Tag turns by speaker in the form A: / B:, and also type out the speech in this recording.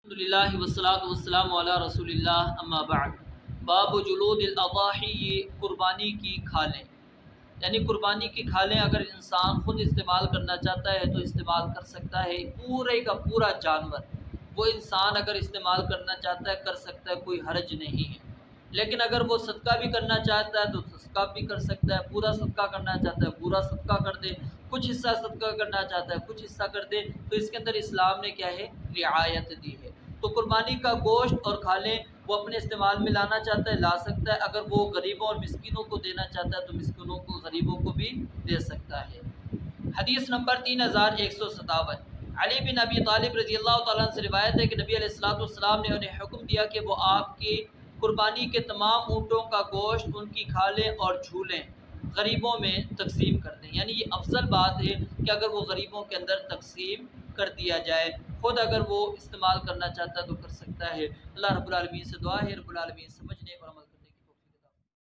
A: الحمدللہ والصلاۃ والسلام علی رسول اللہ اما بعد۔ باب جلود الاضاحی، قربانی کی کھالیں، یعنی قربانی کی کھالیں اگر انسان خود استعمال کرنا چاہتا ہے تو استعمال کر سکتا ہے۔ پورے کا پورا جانور وہ انسان اگر استعمال کرنا چاہتا ہے کر سکتا ہے، کوئی حرج نہیں ہے۔ لیکن اگر وہ صدقہ بھی کرنا چاہتا ہے تو صدقہ بھی کر سکتا ہے، پورا صدقہ کرنا چاہتا ہے پورا صدقہ کر دے، کچھ حصہ صدقہ کرنا چاہتا ہے کچھ حصہ کر دے۔ تو اس کے اندر اسلام نے کیا ہے، رعایت دی ہے۔ تو قربانی کا گوشت اور کھالیں وہ اپنے استعمال میں لانا چاہتا ہے لا سکتا ہے، اگر وہ غریبوں اور مسکینوں کو دینا چاہتا ہے تو مسکینوں کو غریبوں کو بھی دے سکتا ہے۔ حدیث نمبر 3157، علی بن ابی طالب رضی اللہ تعالیٰ عنہ سے روایت ہے کہ نبی علیہ السلام نے انہیں حکم دیا کہ وہ آپ کی قربانی کے تمام اونٹوں کا گوشت، ان کی کھالیں اور جھولیں غریبوں میں تقسیم کر دیں۔ یعنی یہ افضل بات ہے کہ اگر وہ غریبوں کے اندر تقسیم کر دیا جائے، خود اگر وہ استعمال کرنا چاہتا ہے تو کر سکتا ہے۔ اللہ رب العالمین سے دعا ہے رب العالمین سمجھنے اور عمل کرنے